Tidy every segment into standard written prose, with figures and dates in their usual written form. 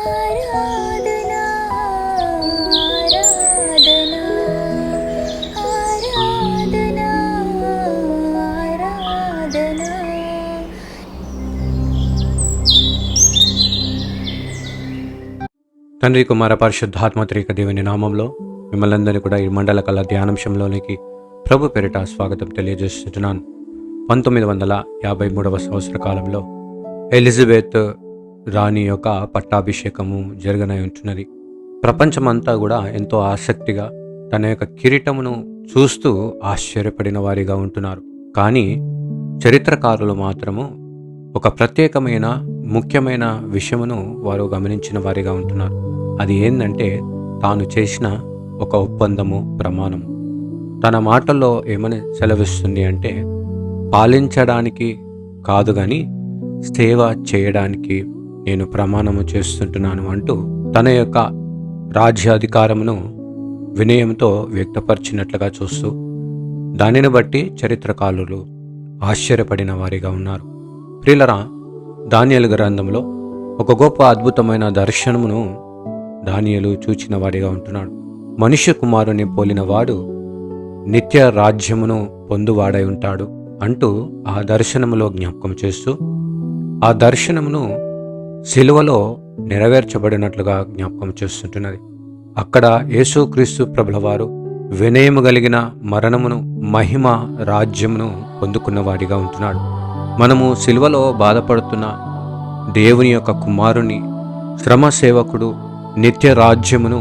ఆరాధనా ఆరాధనా ఆరాధనా ఆరాధనా. తండ్రి కుమార పరిశుద్ధాత్మ త్రియేక దేవుని నామంలో మిమ్మల్ని అందరినీ కూడా ఈ మండల కళ ధ్యానాంశంలోనికి ప్రభు పేరిట స్వాగతం తెలియజేస్తున్నాను. 1953 సంవత్సర కాలంలో ఎలిజబెత్ రాణి యొక్క పట్టాభిషేకము జరగనై ఉంటున్నది. ప్రపంచమంతా కూడా ఎంతో ఆసక్తిగా తన యొక్క కిరీటమును చూస్తూ ఆశ్చర్యపడిన వారిగా ఉంటున్నారు. కానీ చరిత్రకారులు మాత్రము ఒక ప్రత్యేకమైన ముఖ్యమైన విషయమును వారు గమనించిన వారిగా ఉంటున్నారు. అది ఏంటంటే తాను చేసిన ఒక ఒప్పందము, ప్రమాణము. తన మాటల్లో ఏమని సెలవిస్తుంది అంటే, పాలించడానికి కాదు కానీ సేవ చేయడానికి నేను ప్రమాణము చేస్తుంటున్నాను అంటూ తన యొక్క రాజ్యాధికారమును వినయంతో వ్యక్తపరిచినట్లుగా చూస్తూ దానిని బట్టి చరిత్రకారులు ఆశ్చర్యపడిన వారిగా ఉన్నారు. ప్రియులరా, దానియేలు గ్రంథంలో ఒక గొప్ప అద్భుతమైన దర్శనమును దానియేలు చూచిన వాడిగా ఉంటున్నాడు. మనుష్య కుమారుని పోలిన వాడు నిత్య రాజ్యమును పొందువాడై ఉంటాడు అంటూ ఆ దర్శనములో జ్ఞాపకం చేస్తూ ఆ దర్శనమును సిలువలో నెరవేర్చబడినట్లుగా జ్ఞాపకం చేస్తుంటున్నది. అక్కడ యేసుక్రీస్తు ప్రభుల వారు వినయము కలిగిన మరణమును, మహిమ రాజ్యమును పొందుకున్నవాడిగా ఉంటున్నాడు. మనము సిలువలో బాధపడుతున్న దేవుని యొక్క కుమారుని, శ్రమ సేవకుడు, నిత్య రాజ్యమును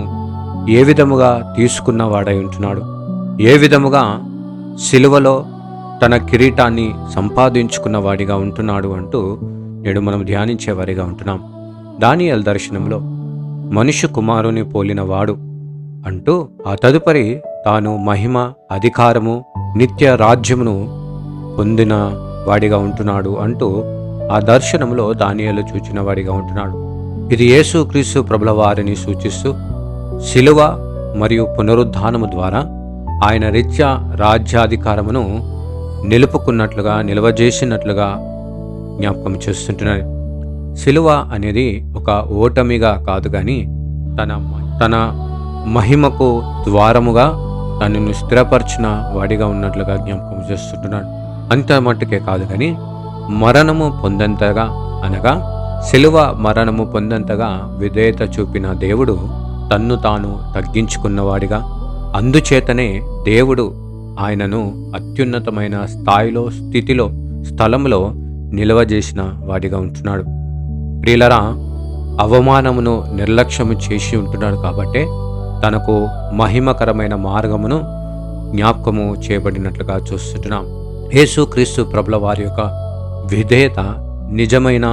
ఏ విధముగా తీసుకున్నవాడై ఉంటున్నాడు, ఏ విధముగా సిలువలో తన కిరీటాన్ని సంపాదించుకున్న వాడిగా ఉంటున్నాడు అంటూ నేడు మనం ధ్యానించేవారిగా ఉంటున్నాం. దానియేలు దర్శనంలో మనుష్య కుమారుని పోలిన వాడు అంటూ ఆ తదుపరి తాను మహిమ, అధికారము, నిత్య రాజ్యమును పొందిన వాడిగా ఉంటున్నాడు అంటూ ఆ దర్శనంలో దానియేలు చూచిన వాడిగా ఉంటున్నాడు. ఇది యేసుక్రీస్తు ప్రభుల వారిని సూచిస్తూ శిలువ మరియు పునరుద్ధానము ద్వారా ఆయన రీత్యా రాజ్యాధికారమును నిలుపుకున్నట్లుగా, నిలవజేసినట్లుగా జ్ఞాపకం చేస్తుంటున్నది. శిలువ అనేది ఒక ఓటమిగా కాదు కానీ తన మహిమకు ద్వారముగా తనను స్థిరపరిచిన వాడిగా ఉన్నట్లుగా జ్ఞాపకం చేస్తుంటున్నాడు. అంత మట్టుకే కాదు కానీ మరణము పొందంతగా, అనగా శిలువ మరణము పొందంతగా విధేయత చూపిన దేవుడు తన్ను తాను తగ్గించుకున్నవాడిగా, అందుచేతనే దేవుడు ఆయనను అత్యున్నతమైన స్థాయిలో, స్థలములో నిలవజేసిన వాడిగా ఉంటున్నాడు. ప్రియులరా, అవమానమును నిర్లక్ష్యము చేసి ఉంటున్నాడు కాబట్టే తనకు మహిమకరమైన మార్గమును జ్ఞాపకము చేయబడినట్లుగా చూస్తుంటున్నాం. యేసుక్రీస్తు ప్రభుల వారి యొక్క విధేయత నిజమైన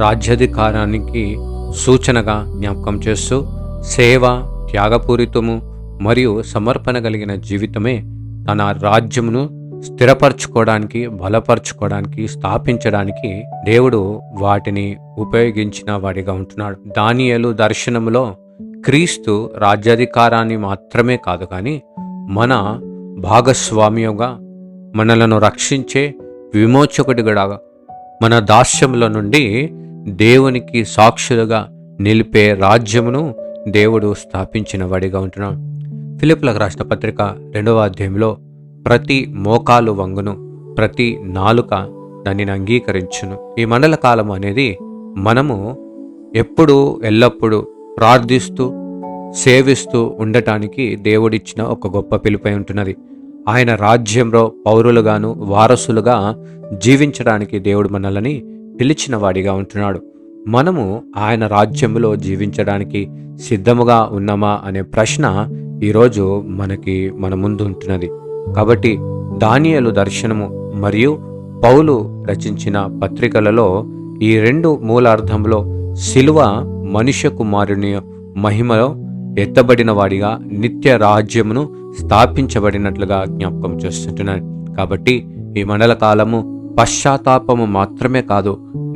రాజ్యాధికారానికి సూచనగా జ్ఞాపకం చేస్తూ సేవ, త్యాగపూరితము మరియు సమర్పణ కలిగిన జీవితమే తన రాజ్యమును స్థిరపరచుకోవడానికి, బలపరచుకోవడానికి, స్థాపించడానికి దేవుడు వాటిని ఉపయోగించిన వాడిగా ఉంటున్నాడు. దానియేలు దర్శనములో క్రీస్తు రాజ్యాధికారాన్ని మాత్రమే కాదు కానీ మన భాగస్వామ్యంగా, మనలను రక్షించే విమోచకుడిగా, మన దాస్యముల నుండి దేవునికి సాక్షులుగా నిలిపే రాజ్యమును దేవుడు స్థాపించిన వాడిగా ఉంటున్నాడు. ఫిలిప్పీలకు రాసిన పత్రిక 2వ అధ్యాయంలో ప్రతి మోకాలు వంగును, ప్రతి నాలుక దానిని అంగీకరించును. ఈ మండల కాలం అనేది మనము ఎప్పుడూ ఎల్లప్పుడూ ప్రార్థిస్తూ సేవిస్తూ ఉండటానికి దేవుడిచ్చిన ఒక గొప్ప పిలుపై ఉంటున్నది. ఆయన రాజ్యంలో పౌరులుగాను, వారసులుగా జీవించడానికి దేవుడు మనల్ని పిలిచిన వాడిగా ఉంటున్నాడు. మనము ఆయన రాజ్యంలో జీవించడానికి సిద్ధముగా ఉన్నామా అనే ప్రశ్న ఈరోజు మన ముందు ఉంటున్నది. కాబట్టి దానియేలు దర్శనము మరియు పౌలు రచించిన పత్రికలలో ఈ 2 మూల అర్థంలో శిలువ మనుష్య కుమారుని మహిమలో ఎత్తబడిన వాడిగా, నిత్య రాజ్యమును స్థాపించబడినట్లుగా జ్ఞాపకం చేస్తుంటున్నాను. కాబట్టి ఈ మండల కాలము పశ్చాత్తాపము మాత్రమే కాదు,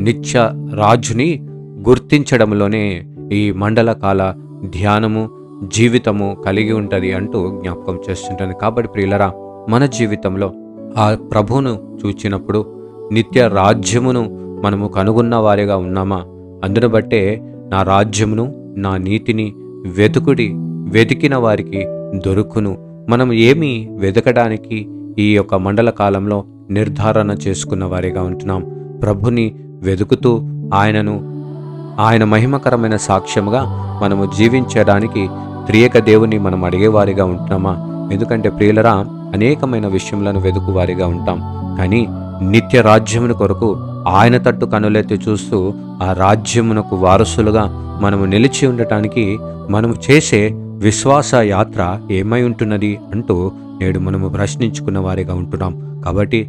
నిత్య రాజుని గుర్తించడంలోనే ఈ మండల కాల ధ్యానము, జీవితము కలిగి ఉంటుంది అంటూ జ్ఞాపకం చేస్తుంటుంది. కాబట్టి ప్రియులరా, మన జీవితంలో ఆ ప్రభువును చూచినప్పుడు నిత్య రాజ్యమును మనము కనుగొన్న వారిగా ఉన్నామా? అందును బట్టే నా రాజ్యమును నా నీతిని వెతికిన వారికి దొరుకును. మనం ఏమి వెతకడానికి ఈ యొక్క మండల కాలంలో నిర్ధారణ చేసుకున్న వారిగా ఉంటున్నాం. ప్రభుని వెతుకుతూ ఆయన మహిమకరమైన సాక్ష్యముగా మనము జీవించడానికి త్రియక దేవుని మనం అడిగేవారిగా ఉంటున్నామా? ఎందుకంటే ప్రియులరా, అనేకమైన విషయములను వెతుకువారిగా ఉంటాం. కానీ నిత్య రాజ్యమును కొరకు ఆయన తట్టు కనులెత్తి చూస్తూ ఆ రాజ్యమునకు వారసులుగా మనము నిలిచి ఉండటానికి మనము చేసే విశ్వాస యాత్ర ఏమై ఉంటున్నది అంటూ నేడు మనము ప్రశ్నించుకున్న వారిగా ఉంటున్నాం. కాబట్టి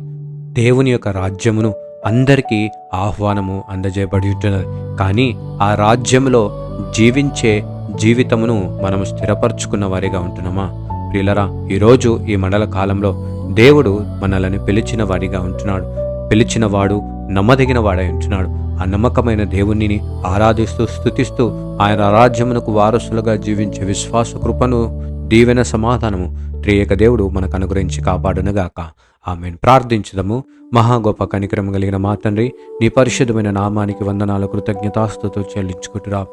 దేవుని యొక్క రాజ్యమును అందరికీ ఆహ్వానము అందజేయబడి ఉంటున్నది. కానీ ఆ రాజ్యములో జీవించే జీవితమును మనము స్థిరపరచుకున్న వారిగా ఉంటున్నామా? ప్రియులరా, ఈరోజు ఈ మండల కాలంలో దేవుడు మనల్ని పిలిచిన వాడిగా ఉంటున్నాడు. పిలిచిన వాడు నమ్మదగిన వాడై ఉంటున్నాడు. ఆ నమ్మకమైన దేవునిని ఆరాధిస్తూ స్తుతిస్తూ ఆయన రాజ్యమునకు వారసులుగా జీవించే విశ్వాస కృపను, దీవెన, సమాధానము త్రియక దేవుడు మనకు అనుగ్రహించి కాపాడునుగాక. ఆమేన్. ప్రార్థించుదము. మహా గొప్ప కనికరం కలిగిన మా తండ్రి, నీ పరిశుద్ధమైన నామానికి వందనాలు, కృతజ్ఞతాస్తుతులు చెల్లించుకుంటురా.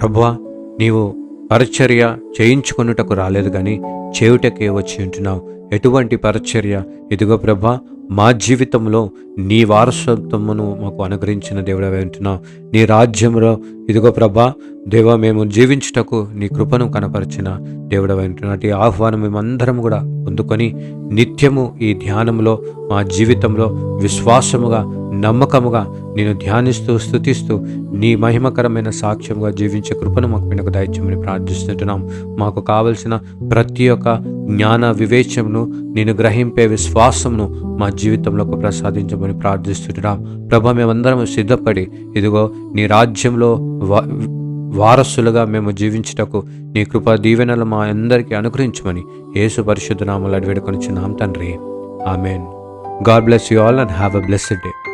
ప్రభువా, నీవు పరిచర్య చేయించుకొనుటకు రాలేదు కానీ చేయుటకే వచ్చి ఉంటున్నావు. ఎటువంటి పరిచర్య? ఇదిగో ప్రభా, మా జీవితంలో నీ వారసత్వమును మాకు అనుగ్రహించిన దేవుడవే ఉంటున్నావు. నీ రాజ్యంలో ఇదిగో ప్రభా దేవా, మేము జీవించుటకు నీ కృపను కనపరిచిన దేవుడవే ఉంటున్నట్టు ఈ ఆహ్వానం మేమందరం కూడా పొందుకొని నిత్యము ఈ ధ్యానంలో మా జీవితంలో విశ్వాసముగా, నమ్మకముగా నేను ధ్యానిస్తూ స్తుతిస్తూ నీ మహిమకరమైన సాక్ష్యంగా జీవించే కృపను మాకు వెనుక దయచేయమని ప్రార్థిస్తుంటున్నాం. మాకు కావలసిన ప్రతి ఒక్క జ్ఞాన వివేచమును, నేను గ్రహింపే విశ్వాసమును మా జీవితంలోకి ప్రసాదించమని ప్రార్థిస్తుంటున్నాం. ప్రభా, మేమందరం సిద్ధపడి ఇదిగో నీ రాజ్యంలో వారసులుగా మేము జీవించుటకు నీ కృపా దీవెనలు మా అందరికీ అనుగ్రహించమని యేసు పరిశుద్ధ నామములో వేడుకొనుచున్నాం తండ్రి. Amen. God bless you all and have a blessed day.